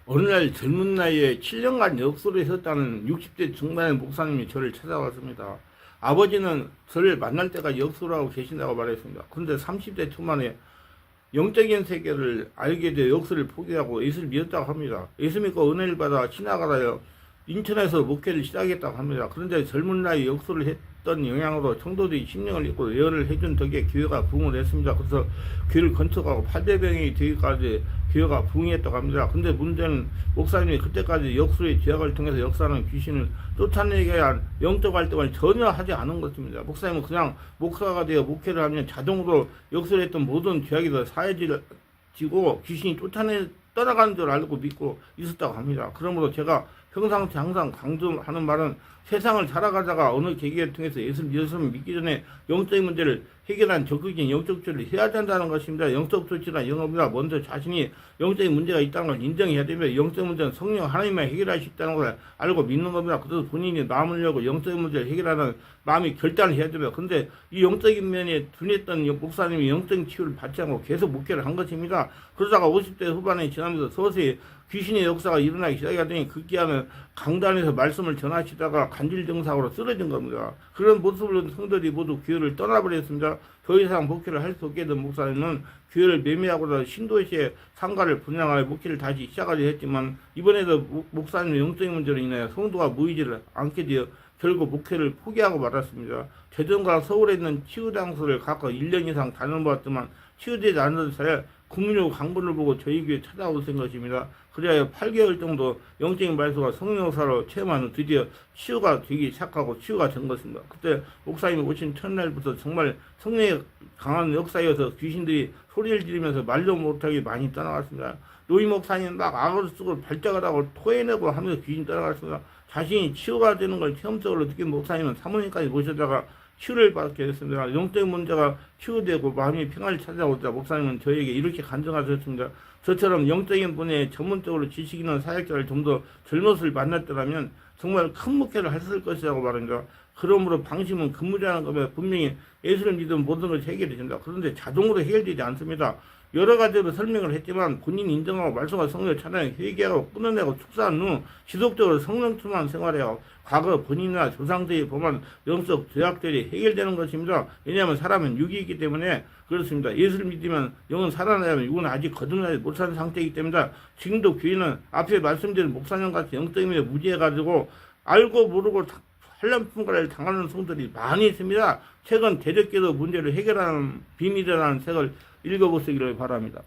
어느 날 젊은 나이에 7년간 역소를 했었다는 60대 중반의 목사님이 저를 찾아왔습니다. 아버지는 저를 만날 때가 역소를 하고 계신다고 말했습니다. 그런데 30대 초반에 영적인 세계를 알게 되어 역소를 포기하고 예수를 믿었다고 합니다. 예수 믿고 은혜를 받아 신학하다여 인천에서 목회를 시작했다고 합니다. 그런데 젊은 나이 역소를 했던 영향으로 성도들이 심령을 읽고 예언을 해준 덕에 교회가 부흥을 했습니다. 그래서 교회를 건축하고 8대병이 되기까지 교회가 부흥했다고 합니다. 근데 문제는 목사님이 그때까지 역수의 죄악을 통해서 역사하는 귀신을 쫓아내기 위한 영적 활동을 전혀 하지 않은 것입니다. 목사님은 그냥 목사가 되어 목회를 하면 자동으로 역수를 했던 모든 죄악이 더 사해지고 귀신이 떠나가는 줄 알고 믿고 있었다고 합니다. 그러므로 제가 평상시 항상 강조하는 말은 세상을 살아가다가 어느 계기를 통해서 예수를 믿기 전에 영적인 문제를 해결한 적극적인 영적 조치를 해야 된다는 것입니다. 영적 조치나 영업이나 먼저 자신이 영적인 문제가 있다는 걸 인정해야 되며 영적 문제는 성령 하나님만 해결할 수 있다는 걸 알고 믿는 겁니다. 그래서 본인이 남을 열고 영적인 문제를 해결하는 마음이 결단을 해야 되며 근데 이 영적인 면에 둔했던 목사님이 영적인 치유를 받지 않고 계속 목회를 한 것입니다. 그러다가 50대 후반에 지나면서 서서히 귀신의 역사가 일어나기 시작하더니 급기야는 강단에서 말씀을 전하시다가 간질 증상으로 쓰러진 겁니다. 그런 모습으로 성도들이 모두 교회를 떠나버렸습니다. 더 이상 목회를 할 수 없게 된 목사님은 교회를 매매하고도 신도시에 상가를 분양하여 목회를 다시 시작하려 했지만 이번에도 목사님의 영적인 문제로 인하여 성도가 모이지를 않게 되어 결국 목회를 포기하고 말았습니다. 대전과 서울에 있는 치유장소를 각각 1년 이상 다녀보았지만 치유되지 않는 사이에 국민의 강분을 보고 저희 교회에 찾아오신 것입니다. 그래야 8개월 정도 영적인 말씀과 성령사로 체험한 후 드디어 치유가 되기 시작하고 치유가 된 것입니다. 그때 목사님이 오신 첫날부터 정말 성령의 강한 역사여서 귀신들이 소리를 지르면서 말도 못하게 많이 떠나갔습니다. 노인 목사님 막 악을 쓰고 발작을 하고 토해내고 하면서 귀신이 떠나갔습니다. 자신이 치유가 되는 걸 체험적으로 느낀 목사님은 사모님까지 모셔다가 치유를 받게 됐습니다. 영적인 문제가 치유되고 마음이 평안을 찾아오자 목사님은 저에게 이렇게 간증하셨습니다. 저처럼 영적인 분야에 전문적으로 지식 있는 사역자를 좀 더 젊었을 만났더라면 정말 큰 목회를 했을 것이라고 말합니다. 그러므로 방심은 근무자는 것에 분명히 예수를 믿으면 모든 것이 해결이 된다. 그런데 자동으로 해결되지 않습니다. 여러 가지로 설명을 했지만 본인이 인정하고 말씀과 성령을 찬양하고 회개하고 끊어내고 축사한 후 지속적으로 성령 충만 생활해야 과거 본인이나 조상들이 범한 영적 죄악들이 해결되는 것입니다. 왜냐하면 사람은 육이 있기 때문에 그렇습니다. 예수를 믿으면 영은 살아나야면 육은 아직 거듭나지 못한 상태이기 때문에 지금도 교회는 앞에 말씀드린 목사님같이 영적인 면에 무지해가지고 알고 모르고 환란풍과를 당하는 성들이 많이 있습니다. 최근 대적계도 문제를 해결하는 비밀이라는 책을 읽어보시기를 바랍니다.